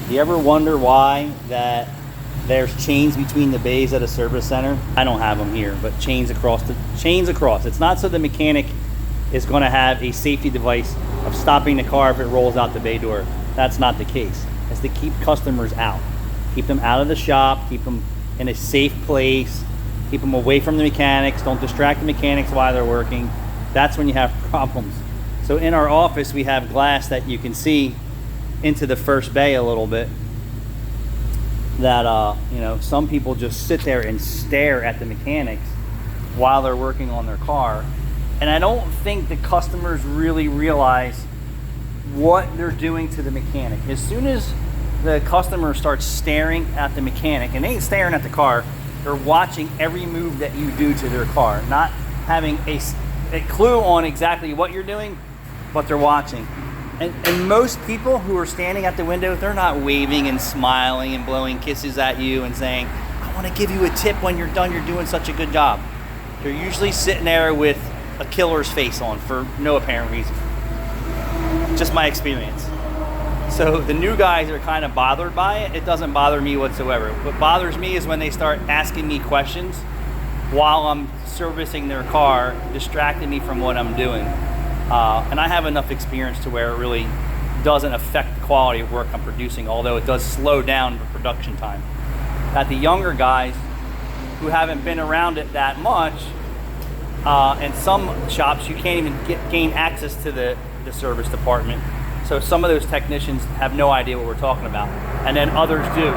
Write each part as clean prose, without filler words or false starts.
You ever wonder why that there's chains between the bays at a service center? I don't have them here, but chains across. It's not so the mechanic is going to have a safety device of stopping the car if it rolls out the bay door. That's not the case. It's to keep customers out. Keep them out of the shop, keep them in a safe place, keep them away from the mechanics, don't distract the mechanics while they're working. That's when you have problems. So in our office, we have glass that you can see into the first bay a little bit. That, some people just sit there and stare at the mechanics while they're working on their car. And I don't think the customers really realize what they're doing to the mechanic. As soon as the customer starts staring at the mechanic, and they ain't staring at the car, they're watching every move that you do to their car, not having a clue on exactly what you're doing, but they're watching. And most people who are standing at the window, they're not waving and smiling and blowing kisses at you and saying, I want to give you a tip when you're done, you're doing such a good job. They're usually sitting there with a killer's face on for no apparent reason. Just my experience. So the new guys are kind of bothered by it. It doesn't bother me whatsoever. What bothers me is when they start asking me questions while I'm servicing their car, distracting me from what I'm doing. And I have enough experience to where it really doesn't affect the quality of work I'm producing, although it does slow down the production time. That the younger guys who haven't been around it that much, in some shops you can't even gain access to the service department. So some of those technicians have no idea what we're talking about, and then others do.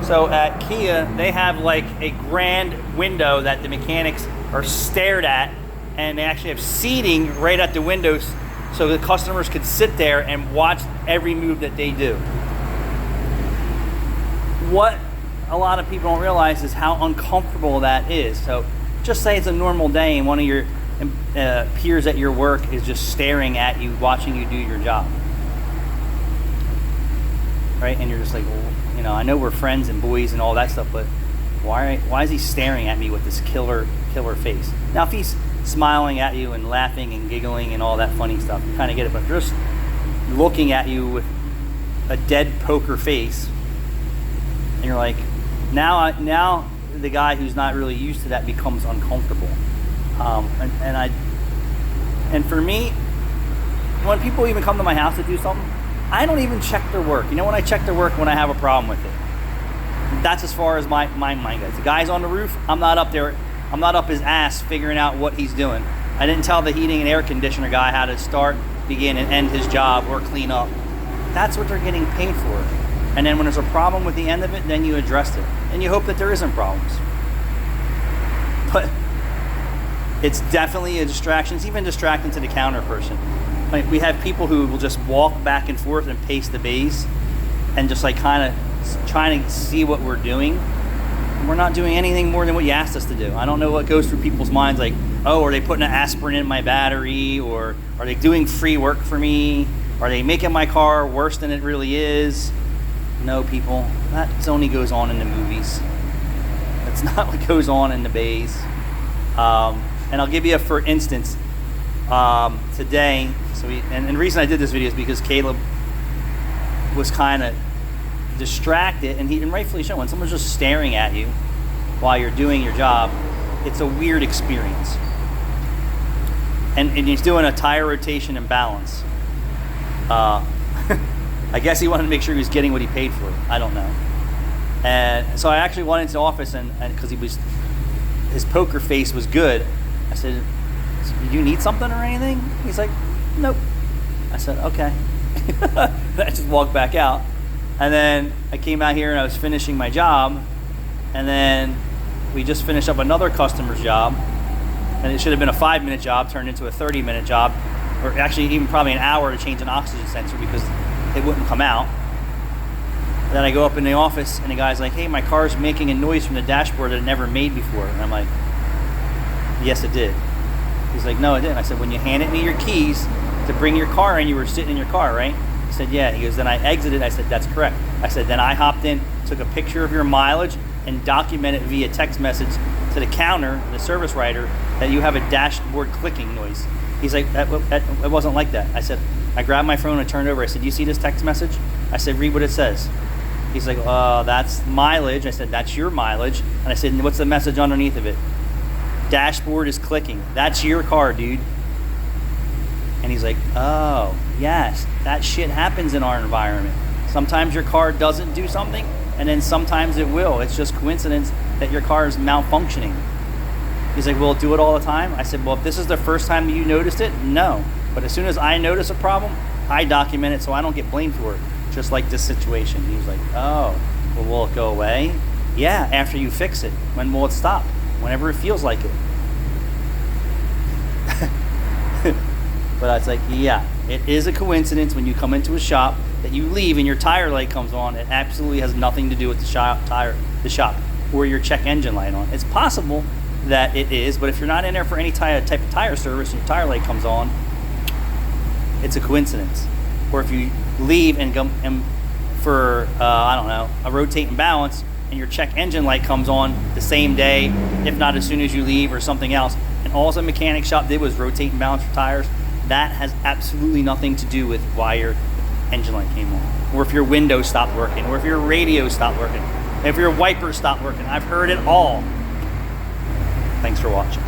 So at Kia, they have like a grand window that the mechanics are stared at, and they actually have seating right at the windows so the customers could sit there and watch every move that they do. What a lot of people don't realize is how uncomfortable that is. So just say it's a normal day and one of your peers at your work is just staring at you, watching you do your job. Right? And you're just like, well, I know we're friends and boys and all that stuff, but why is he staring at me with this killer face? Now, if he's smiling at you and laughing and giggling and all that funny stuff, you kind of get it, but just looking at you with a dead poker face, and you're like, now the guy who's not really used to that becomes uncomfortable. And for me, when people even come to my house to do something, I don't even check their work. When I check their work when I have a problem with it. That's as far as my mind goes. The guy's on the roof, I'm not up there. I'm not up his ass figuring out what he's doing. I didn't tell the heating and air conditioner guy how to start, begin, and end his job or clean up. That's what they're getting paid for. And then when there's a problem with the end of it, then you address it. And you hope that there isn't problems. But it's definitely a distraction. It's even distracting to the counter person. Like, we have people who will just walk back and forth and pace the bays and just like kind of trying to see what we're doing. We're not doing anything more than what you asked us to do. I don't know what goes through people's minds, like, oh, are they putting an aspirin in my battery, or are they doing free work for me? Are they making my car worse than it really is? No, people, that only goes on in the movies. That's not what goes on in the bays. And I'll give you a for instance. Today, and the reason I did this video is because Caleb was kind of distracted, and rightfully so. When someone's just staring at you while you're doing your job, it's a weird experience. And he's doing a tire rotation and balance. I guess he wanted to make sure he was getting what he paid for. I don't know. And so I actually went into the office, and because his poker face was good, I said, "Do you need something or anything?" He's like, "Nope." I said, "Okay." I just walked back out. And then I came out here and I was finishing my job, and then we just finished up another customer's job, and it should have been a 5-minute job turned into a 30-minute job, or actually even probably an hour to change an oxygen sensor because it wouldn't come out. And then I go up in the office and the guy's like, "Hey, my car's making a noise from the dashboard that it never made before." And I'm like, "Yes, it did." He's like, "No, it didn't." I said, "When you handed me your keys to bring your car in, you were sitting in your car, right?" He said, "Yeah." He goes, "Then I exited." I said, "That's correct." I said, "Then I hopped in, took a picture of your mileage, and documented via text message to the counter, the service writer, that you have a dashboard clicking noise." He's like, it wasn't like that. I said, I grabbed my phone and turned over. I said, "You see this text message?" I said, "Read what it says." He's like, that's mileage. I said, that's your mileage. And I said, what's the message underneath of it? Dashboard is clicking. That's your car, dude. And he's like, oh, yes, that shit happens in our environment. Sometimes your car doesn't do something, and then sometimes it will. It's just coincidence that your car is malfunctioning. He's like, will it do it all the time? I said, well, if this is the first time you noticed it, no. But as soon as I notice a problem, I document it so I don't get blamed for it, just like this situation. He was like, oh, well, will it go away? Yeah, after you fix it. When will it stop? Whenever it feels like it. But I was like, yeah, it is a coincidence when you come into a shop that you leave and your tire light comes on. It absolutely has nothing to do with the shop or your check engine light on. It's possible that it is, but if you're not in there for any type of tire service and your tire light comes on, it's a coincidence. Or if you leave and go for I don't know, a rotate and balance, and your check engine light comes on the same day, if not as soon as you leave, or something else, and all the mechanic shop did was rotate and balance your tires, that has absolutely nothing to do with why your engine light came on, or if your window stopped working, or if your radio stopped working, if your wipers stopped working. I've heard it all. Thanks for watching.